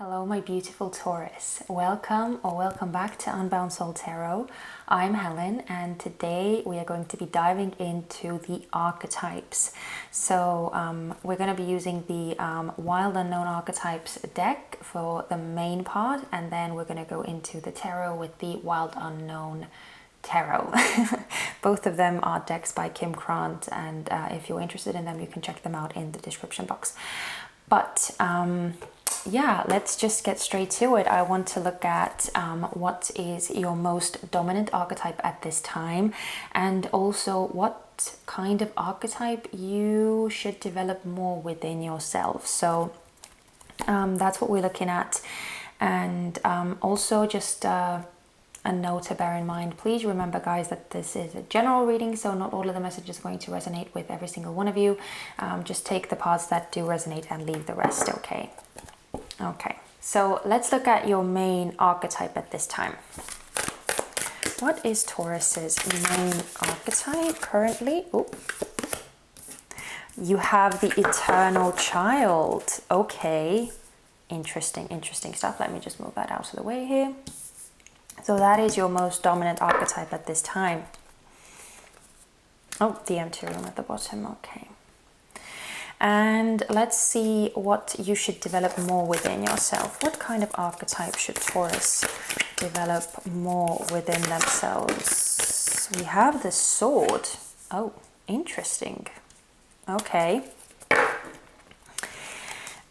Hello, my beautiful Taurus. Welcome back to Unbound Soul Tarot. I'm Helen, and today we are going to be diving into the archetypes. So we're going to be using the Wild Unknown Archetypes deck for the main part, and then we're going to go into the tarot with the Wild Unknown Tarot. Both of them are decks by Kim Grant, and if you're interested in them, you can check them out in the description box. But yeah, let's just get straight to it. I want to look at what is your most dominant archetype at this time, and also what kind of archetype you should develop more within yourself. So that's what we're looking at. And also just a note to bear in mind, please remember guys that this is a general reading, so not all of the messages are going to resonate with every single one of you. Just take the parts that do resonate and leave the rest, okay? Okay, so let's look at your main archetype at this time. What is Taurus's main archetype currently? Oh, you have the Eternal Child. Okay, interesting stuff. Let me just move that out of the way here. So that is your most dominant archetype at this time. Oh, the empty room at the bottom, okay. And let's see what you should develop more within yourself. What kind of archetype should Taurus develop more within themselves? We have the Sword. Oh, interesting. Okay.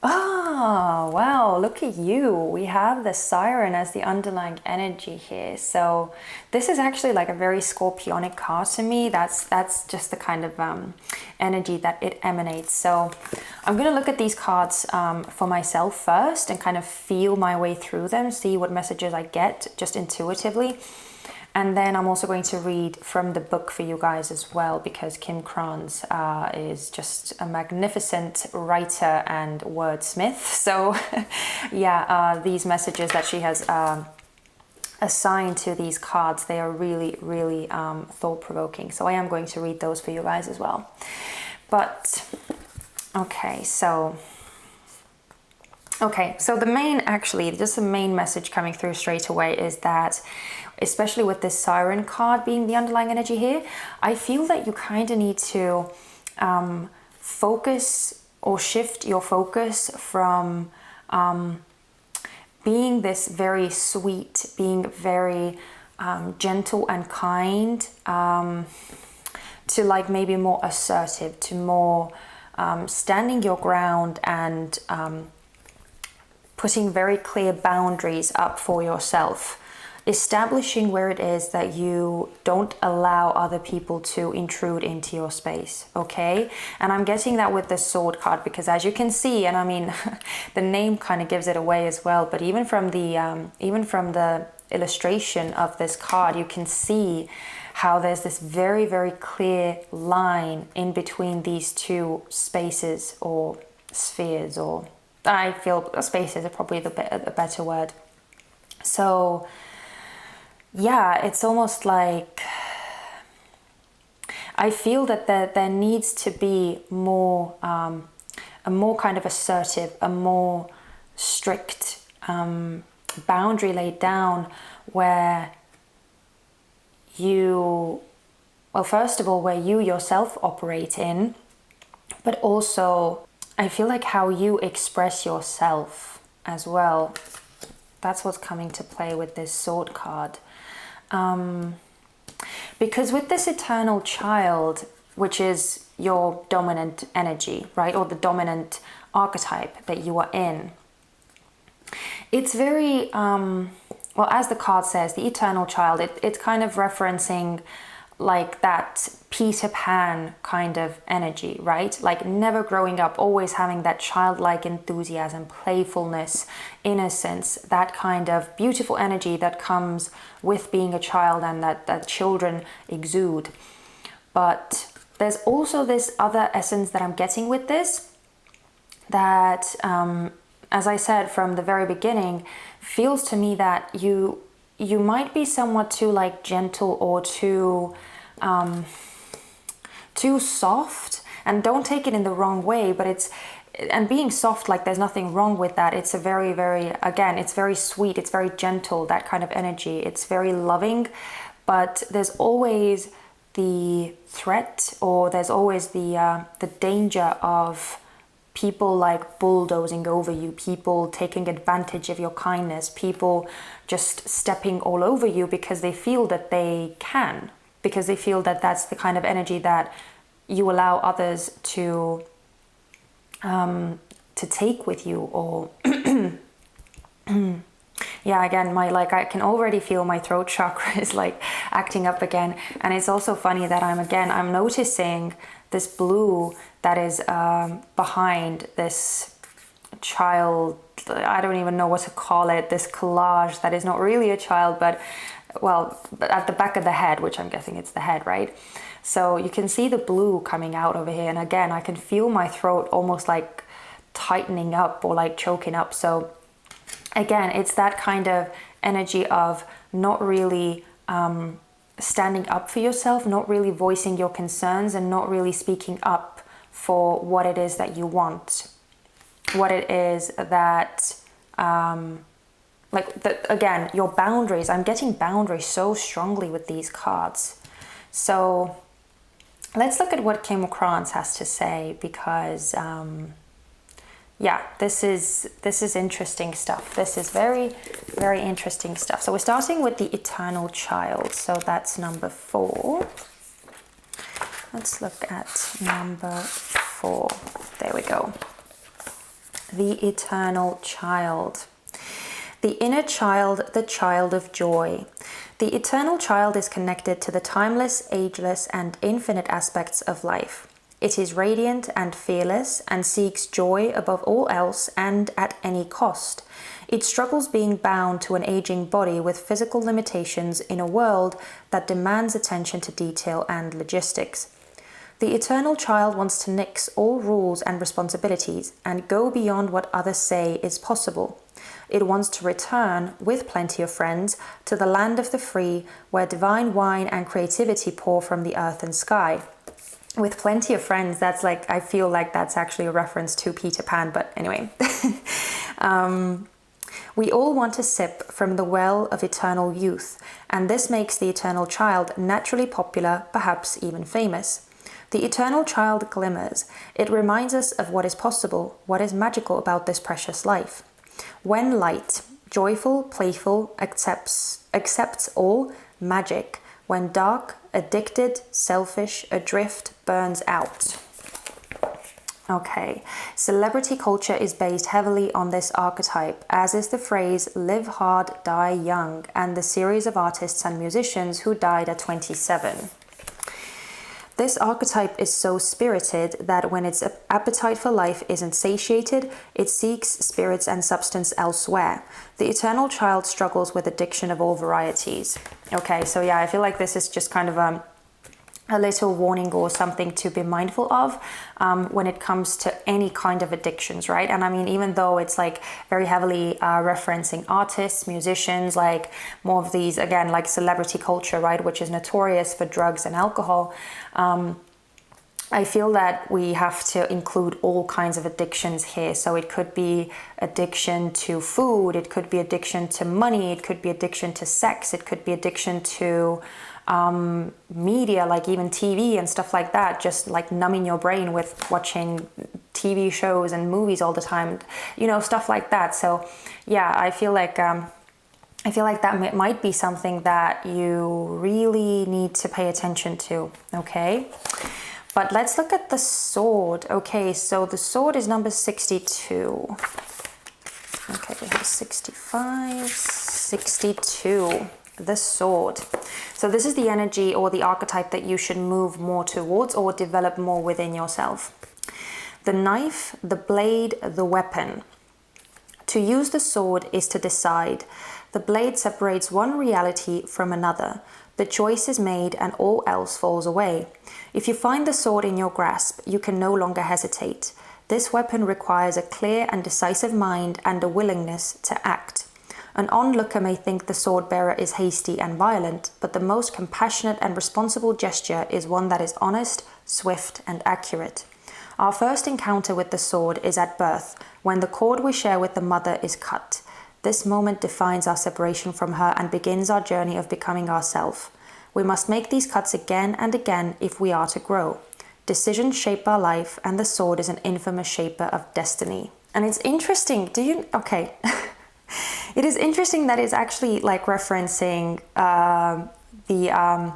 Oh, wow, look at you. We have the Siren as the underlying energy here. So this is actually like a very Scorpionic card to me. That's just the kind of energy that it emanates. So I'm going to look at these cards for myself first and kind of feel my way through them, see what messages I get just intuitively. And then I'm also going to read from the book for you guys as well, because Kim Grant is just a magnificent writer and wordsmith. So yeah, these messages that she has assigned to these cards, they are really thought-provoking. So I am going to read those for you guys as well. But okay, so the main message coming through straight away is that, especially with this Siren card being the underlying energy here, I feel that you kind of need to focus or shift your focus from being this very sweet, being very gentle and kind, to like maybe more assertive, to more standing your ground and putting very clear boundaries up for yourself, establishing where it is that you don't allow other people to intrude into your space, okay? And I'm getting that with the Sword card, because as you can see, and I mean, the name kind of gives it away as well, but even from the illustration of this card, you can see how there's this very clear line in between these two spaces or spheres, or I feel spaces are probably a better word. So yeah, it's almost like I feel that there needs to be more, a more kind of assertive, a more strict boundary laid down, where you, well, first of all, where you yourself operate in, but also I feel like how you express yourself as well. That's what's coming to play with this Sword card. Because with this Eternal Child, which is your dominant energy, right? Or the dominant archetype that you are in, it's very, well, as the card says, the Eternal Child, it's kind of referencing like that Peter Pan kind of energy, right? Like never growing up, always having that childlike enthusiasm, playfulness, innocence, that kind of beautiful energy that comes with being a child and that children exude. But there's also this other essence that I'm getting with this, that, as I said from the very beginning, feels to me that you might be somewhat too like gentle or too soft, and don't take it in the wrong way, but and being soft, like there's nothing wrong with that. It's a very, very, again, it's very sweet, it's very gentle, that kind of energy. It's very loving, but there's always the threat, or there's always the danger of people like bulldozing over you, people taking advantage of your kindness, people just stepping all over you because they feel that they can, because they feel that that's the kind of energy that you allow others to take with you. Or yeah, again, I can already feel my throat chakra is like acting up again. And it's also funny that I'm noticing this blue that is behind this child. I don't even know what to call it, this collage that is not really a child, but well, at the back of the head, which I'm guessing it's the head, right? So you can see the blue coming out over here. And again, I can feel my throat almost like tightening up or like choking up. So again, it's that kind of energy of not really standing up for yourself, not really voicing your concerns, and not really speaking up for what it is that you want, what it is that again, your boundaries. I'm getting boundaries so strongly with these cards. So let's look at what King of Crowns has to say, because yeah, this is interesting stuff. This is very, very interesting stuff. So we're starting with the Eternal Child. So that's number 4. Let's look at number 4. There we go. The Eternal Child. The inner child, the child of joy. The Eternal Child is connected to the timeless, ageless, and infinite aspects of life. It is radiant and fearless and seeks joy above all else and at any cost. It struggles being bound to an aging body with physical limitations in a world that demands attention to detail and logistics. The Eternal Child wants to nix all rules and responsibilities and go beyond what others say is possible. It wants to return, with plenty of friends, to the land of the free, where divine wine and creativity pour from the earth and sky. With plenty of friends, that's like, I feel like that's actually a reference to Peter Pan, but anyway. We all want to sip from the well of eternal youth, and this makes the Eternal Child naturally popular, perhaps even famous. The Eternal Child glimmers. It reminds us of what is possible, what is magical about this precious life. When light, joyful, playful, accepts all, magic. When dark, addicted, selfish, adrift, burns out. Okay, celebrity culture is based heavily on this archetype, as is the phrase live hard, die young, and the series of artists and musicians who died at 27. This archetype is so spirited that when its appetite for life isn't satiated, it seeks spirits and substance elsewhere. The Eternal Child struggles with addiction of all varieties. Okay, so yeah, I feel like this is just kind of a little warning or something to be mindful of when it comes to any kind of addictions, right? And I mean, even though it's like very heavily referencing artists, musicians, like more of these, again, like celebrity culture, right, which is notorious for drugs and alcohol, I feel that we have to include all kinds of addictions here. So it could be addiction to food, it could be addiction to money, it could be addiction to sex, it could be addiction to media, like even TV and stuff like that, just like numbing your brain with watching TV shows and movies all the time, you know, stuff like that. So yeah, I feel like that might be something that you really need to pay attention to. Okay, but let's look at the sword. Okay, so the sword is number 62. Okay, we have 65, 62. The sword. So this is the energy or the archetype that you should move more towards or develop more within yourself. The knife, the blade, the weapon. To use the sword is to decide. The blade separates one reality from another. The choice is made and all else falls away. If you find the sword in your grasp, you can no longer hesitate. This weapon requires a clear and decisive mind and a willingness to act. An onlooker may think the sword bearer is hasty and violent, but the most compassionate and responsible gesture is one that is honest, swift, and accurate. Our first encounter with the sword is at birth, when the cord we share with the mother is cut. This moment defines our separation from her and begins our journey of becoming ourselves. We must make these cuts again and again if we are to grow. Decisions shape our life, and the sword is an infamous shaper of destiny. And it's interesting, okay. It is interesting that it's actually like referencing the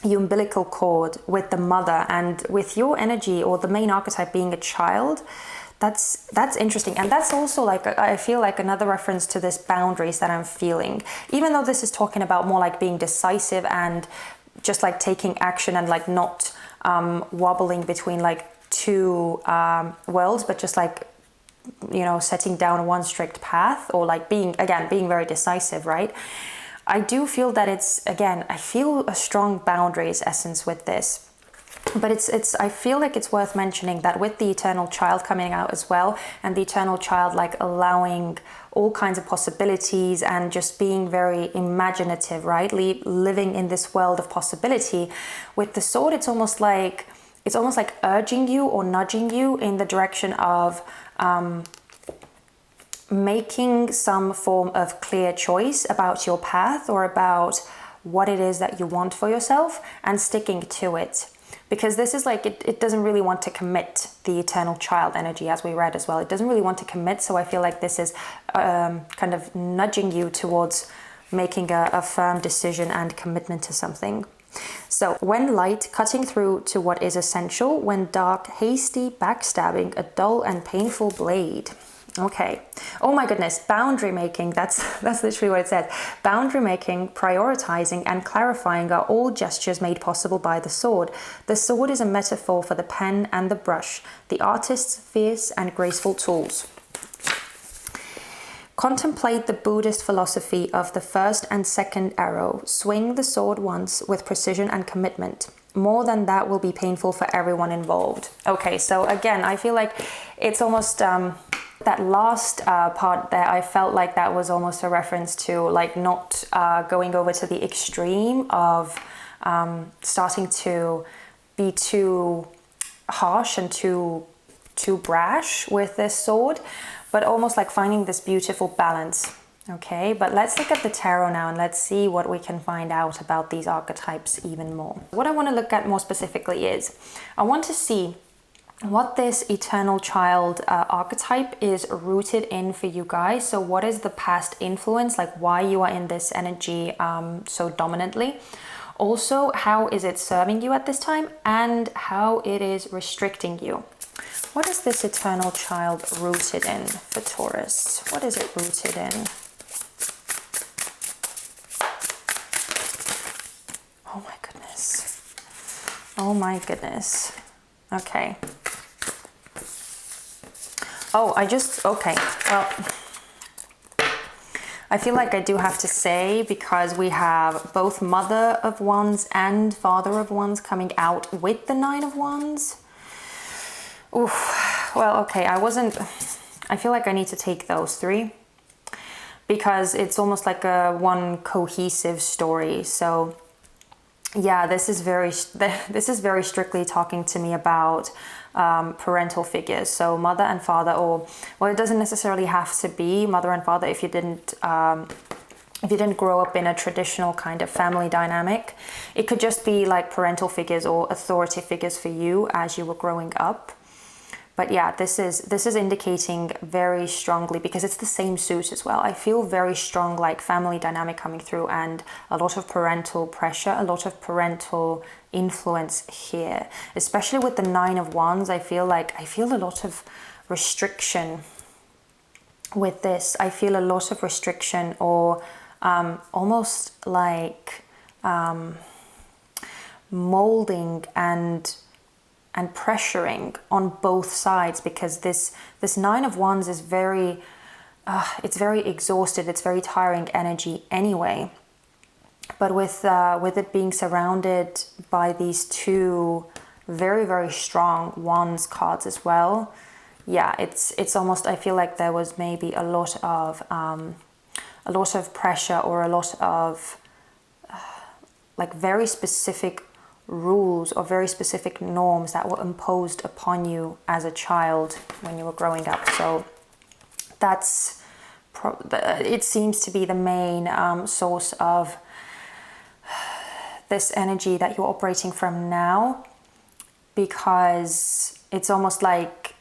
umbilical cord with the mother, and with your energy or the main archetype being a child. That's interesting, and that's also like, I feel like another reference to this boundaries that I'm feeling, even though this is talking about more like being decisive and just like taking action and like not wobbling between like two worlds, but just like, you know, setting down one strict path, or like being very decisive, right? I do feel that it's, again, I feel a strong boundaries essence with this. But I feel like it's worth mentioning that with the eternal child coming out as well, and the eternal child like allowing all kinds of possibilities and just being very imaginative, right? Living in this world of possibility. With the sword, it's almost like urging you or nudging you in the direction of making some form of clear choice about your path or about what it is that you want for yourself, and sticking to it. Because this is like, it doesn't really want to commit, the eternal child energy, as we read as well. It doesn't really want to commit. So I feel like this is kind of nudging you towards making a firm decision and commitment to something. So when light, cutting through to what is essential, when dark, hasty, backstabbing, a dull and painful blade. Okay. Oh my goodness. Boundary making. That's literally what it says. Boundary making, prioritizing, and clarifying are all gestures made possible by the sword. The sword is a metaphor for the pen and the brush, the artist's fierce and graceful tools. Contemplate the Buddhist philosophy of the first and second arrow. Swing the sword once with precision and commitment. More than that will be painful for everyone involved. Okay, so again, I feel like it's almost that last part there, I felt like that was almost a reference to like not going over to the extreme of starting to be too harsh and too brash with this sword, but almost like finding this beautiful balance. Okay, but let's look at the tarot now and let's see what we can find out about these archetypes even more. What I want to look at more specifically is, I want to see what this eternal child archetype is rooted in for you guys. So what is the past influence, like why you are in this energy so dominantly? Also, how is it serving you at this time, and how it is restricting you? What is this eternal child rooted in for Taurus? What is it rooted in? Oh my goodness. Oh my goodness. Okay. Oh, okay. Well, I feel like I do have to say, because we have both Mother of Wands and Father of Wands coming out with the Nine of Wands. Oof. Well, okay, I feel like I need to take those three, because it's almost like a one cohesive story. So yeah, this is very strictly talking to me about parental figures. So mother and father, or, well, it doesn't necessarily have to be mother and father if you didn't grow up in a traditional kind of family dynamic. It could just be like parental figures or authority figures for you as you were growing up. But yeah, this is indicating very strongly, because it's the same suit as well. I feel very strong like family dynamic coming through, and a lot of parental pressure, a lot of parental influence here. Especially with the Nine of Wands, I feel a lot of restriction with this. I feel a lot of restriction, or almost like molding and pressuring on both sides, because this Nine of Wands is very it's very exhausted, it's very tiring energy anyway. But with it being surrounded by these two very, very strong Wands cards as well, yeah, it's almost, I feel like there was maybe a lot of pressure, or a lot of like very specific rules or very specific norms that were imposed upon you as a child when you were growing up. So that's it seems to be the main source of this energy that you're operating from now, because it's almost like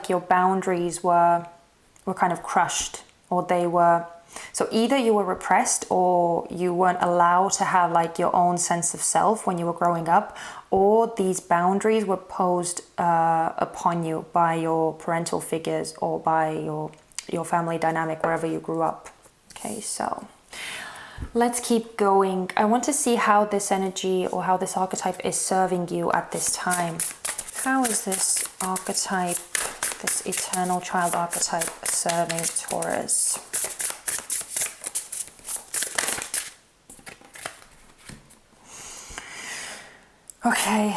your boundaries were kind of crushed, or they were, so either you were repressed or you weren't allowed to have like your own sense of self when you were growing up, or these boundaries were posed upon you by your parental figures or by your family dynamic wherever you grew up. Okay, so let's keep going. I want to see how this energy or how this archetype is serving you at this time. How is this archetype, this eternal child archetype, serving Taurus? Okay.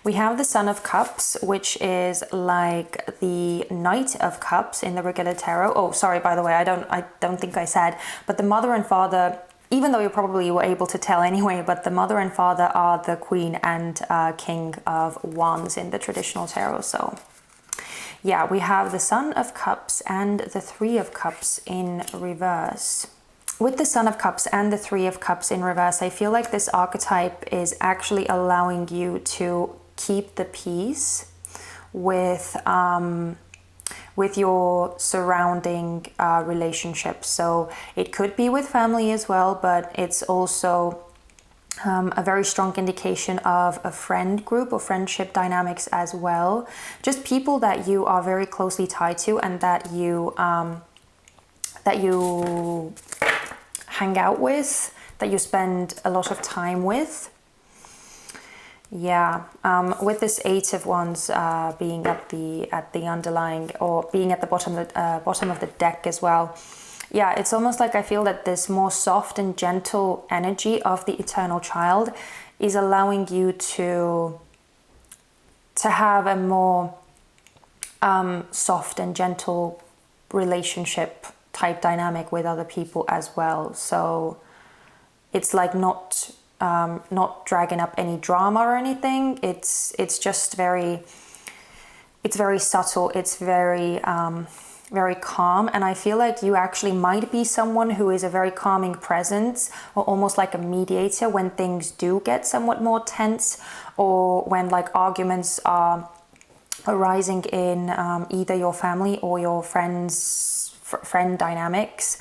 We have the Son of Cups, which is like the Knight of Cups in the regular tarot. Oh, sorry, by the way, I don't think I said, but the Mother and Father, even though you probably were able to tell anyway, but the Mother and Father are the Queen and King of Wands in the traditional tarot. So yeah, we have the Son of Cups and the Three of Cups in reverse. With the Son of Cups and the Three of Cups in reverse, I feel like this archetype is actually allowing you to keep the peace with your surrounding relationships. So it could be with family as well, but it's also a very strong indication of a friend group or friendship dynamics as well. Just people that you are very closely tied to and that you hang out with, that you spend a lot of time with. Yeah, with this Eight of Wands being at the underlying, or being at the bottom of the deck as well. Yeah, it's almost like I feel that this more soft and gentle energy of the eternal child is allowing you to have a more soft and gentle relationship type dynamic with other people as well. So it's like not dragging up any drama or anything. It's just very subtle. It's very calm, and I feel like you actually might be someone who is a very calming presence, or almost like a mediator when things do get somewhat more tense, or when like arguments are arising in either your family or your friend dynamics.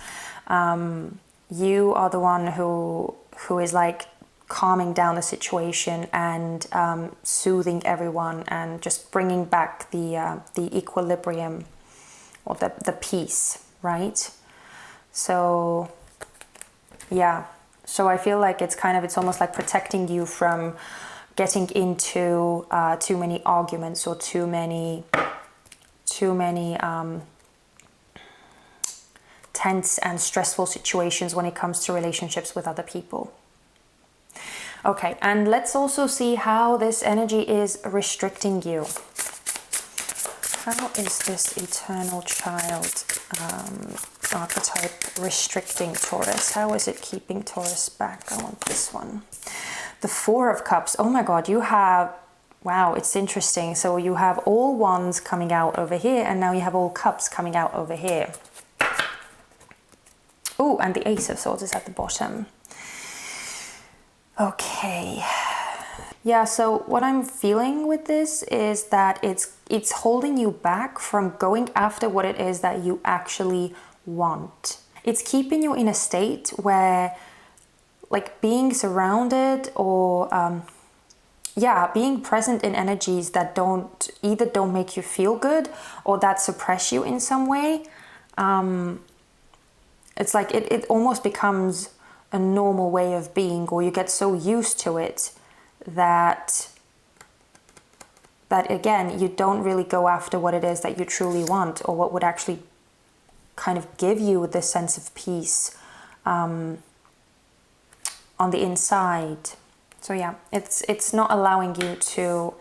You are the one who is like calming down the situation and soothing everyone and just bringing back the equilibrium or the peace, right? So yeah, so I feel like it's almost like protecting you from getting into too many arguments or too many tense and stressful situations when it comes to relationships with other people. Okay, and let's also see how this energy is restricting you. How is this eternal child archetype restricting Taurus? How is it keeping Taurus back? I want this one. The Four of Cups. Oh my God, you have, wow, it's interesting. So you have all wands coming out over here, and now you have all cups coming out over here. Oh, and the Ace of Swords is at the bottom. Okay. Yeah, so what I'm feeling with this is that it's holding you back from going after what it is that you actually want. It's keeping you in a state where, like, being surrounded or being present in energies that don't make you feel good or that suppress you in some way. It's like it almost becomes a normal way of being, or you get so used to it that again, you don't really go after what it is that you truly want, or what would actually kind of give you this sense of peace on the inside. So yeah, it's not allowing you to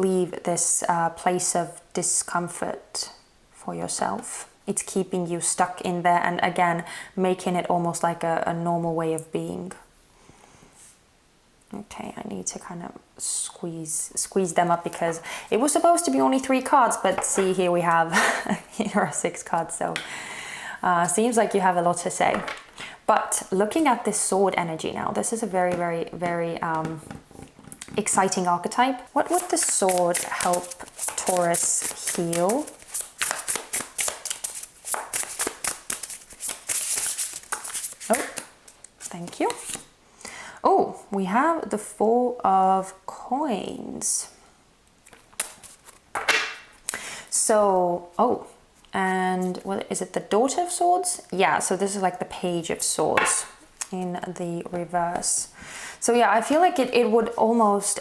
leave this place of discomfort for yourself. It's keeping you stuck in there, and again, making it almost like a normal way of being. Okay, I need to kind of squeeze them up because it was supposed to be only 3 cards, but see, here we have, here are 6 cards, so seems like you have a lot to say. But looking at this sword energy now, this is a very, very, very exciting archetype. What would the sword help Taurus heal? Oh, thank you. Oh, we have the 4 of coins. So, oh, and what is it, the Daughter of Swords? Yeah, so this is like the Page of Swords in the reverse. So yeah, I feel like it would almost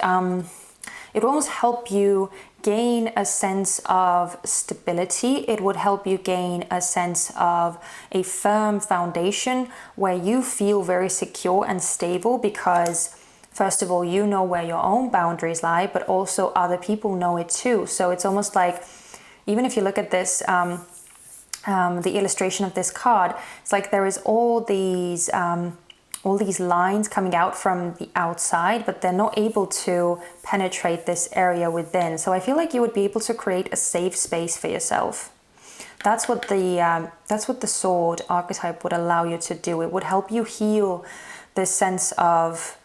help you gain a sense of stability. It would help you gain a sense of a firm foundation where you feel very secure and stable, because first of all, you know where your own boundaries lie, but also other people know it too. So it's almost like, even if you look at this, the illustration of this card, it's like there is all these lines coming out from the outside, but they're not able to penetrate this area within. So I feel like you would be able to create a safe space for yourself. That's what the sword archetype would allow you to do. It would help you heal this sense of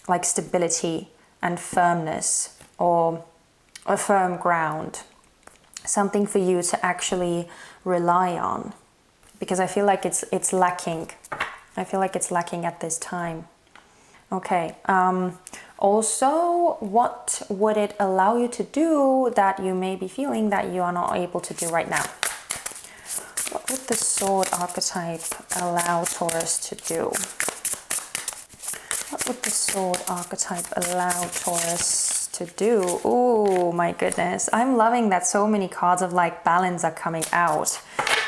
like stability and firmness, or a firm ground. Something for you to actually rely on, because I feel like it's lacking. I feel like it's lacking at this time. Okay. Also, what would it allow you to do that you may be feeling that you are not able to do right now? What would the sword archetype allow Taurus to do? What would the sword archetype allow Taurus to do? Oh my goodness. I'm loving that so many cards of like balance are coming out.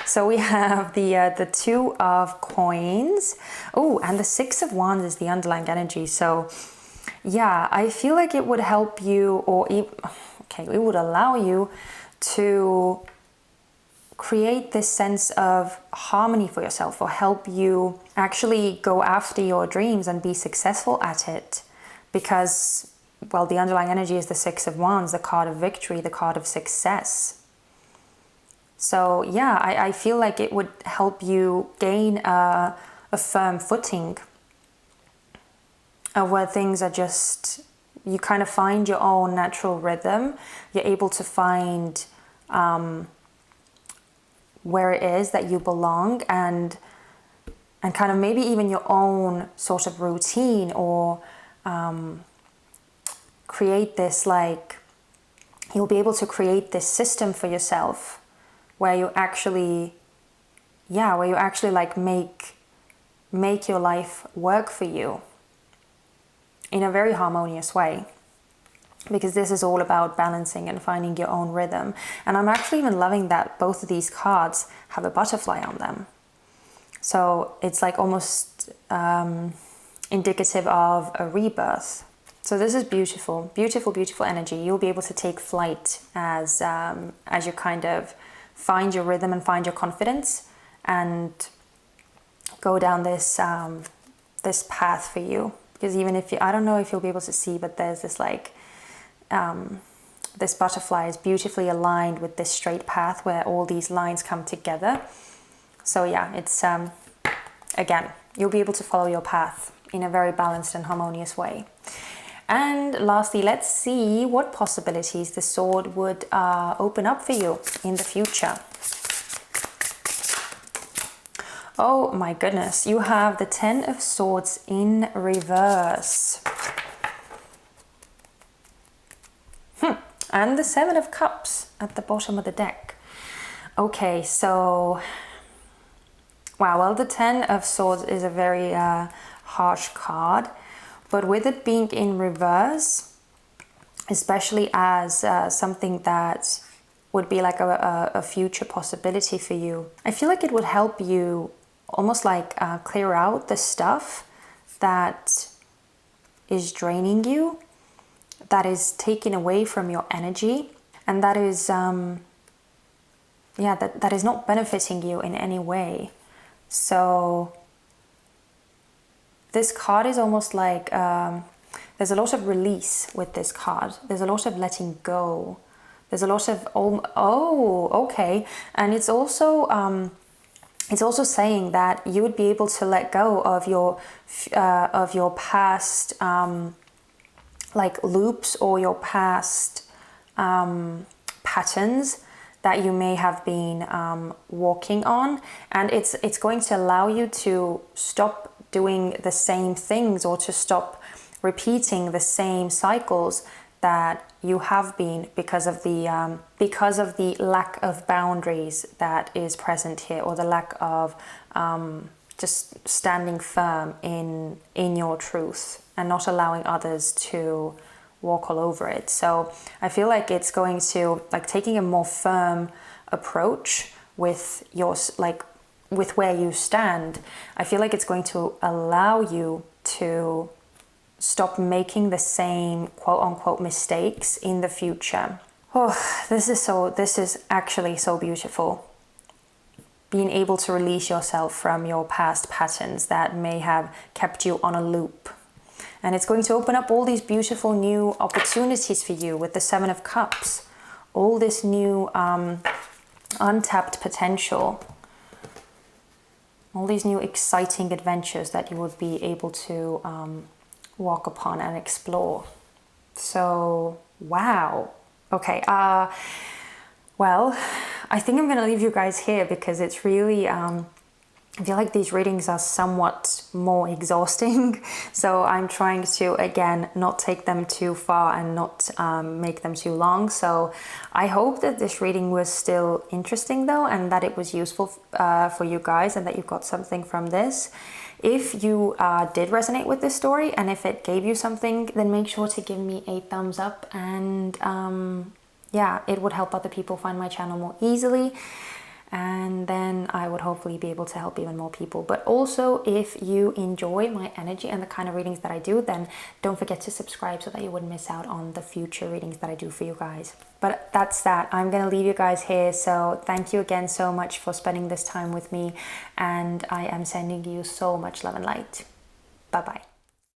So we have the 2 of coins. Oh, and the 6 of wands is the underlying energy. So yeah, I feel like it would help you, or okay, it would allow you to create this sense of harmony for yourself, or help you actually go after your dreams and be successful at it. Because, well, the underlying energy is the 6 of wands, the card of victory, the card of success. So yeah, I feel like it would help you gain a firm footing where things are just, you kind of find your own natural rhythm. You're able to find where it is that you belong, and kind of maybe even your own sort of routine, or create this, like, you'll be able to create this system for yourself where you actually, yeah, where you actually like make your life work for you in a very harmonious way. Because this is all about balancing and finding your own rhythm. And I'm actually even loving that both of these cards have a butterfly on them. So it's like almost indicative of a rebirth. So this is beautiful, beautiful, beautiful energy. You'll be able to take flight as you kind of find your rhythm and find your confidence, and go down this this path for you. Because even if you, I don't know if you'll be able to see, but there's this like this butterfly is beautifully aligned with this straight path where all these lines come together. So yeah, it's again, you'll be able to follow your path in a very balanced and harmonious way. And lastly, let's see what possibilities the sword would open up for you in the future. Oh my goodness, you have the 10 of Swords in reverse. And the 7 of Cups at the bottom of the deck. Okay, so, wow, well, the 10 of Swords is a very harsh card. But with it being in reverse, especially as something that would be like a future possibility for you, I feel like it would help you almost like clear out the stuff that is draining you. that is taking away from your energy, and that is that is not benefiting you in any way. So this card is almost like there's a lot of release with this card. There's a lot of letting go. There's a lot of okay, and it's also saying that you would be able to let go of your past like loops, or your past patterns that you may have been walking on, and it's going to allow you to stop doing the same things, or to stop repeating the same cycles that you have been, because of the lack of boundaries that is present here, or the lack of just standing firm in your truth and not allowing others to walk all over it. So I feel like it's going to, like, taking a more firm approach with your, like, with where you stand. I feel like it's going to allow you to stop making the same quote unquote mistakes in the future. Oh, this is actually so beautiful. Being able to release yourself from your past patterns that may have kept you on a loop. And it's going to open up all these beautiful new opportunities for you with the Seven of Cups. All this new untapped potential. All these new exciting adventures that you would be able to walk upon and explore. So, wow. Okay, well, I think I'm going to leave you guys here, because it's really, I feel like these readings are somewhat more exhausting. So I'm trying to, again, not take them too far and not make them too long. So I hope that this reading was still interesting though, and that it was useful for you guys, and that you got something from this. If you did resonate with this story, and if it gave you something, then make sure to give me a thumbs up, and yeah, it would help other people find my channel more easily, and then I would hopefully be able to help even more people. But also, if you enjoy my energy and the kind of readings that I do, then don't forget to subscribe so that you wouldn't miss out on the future readings that I do for you guys. But that's that. I'm going to leave you guys here. So thank you again so much for spending this time with me, and I am sending you so much love and light. Bye-bye.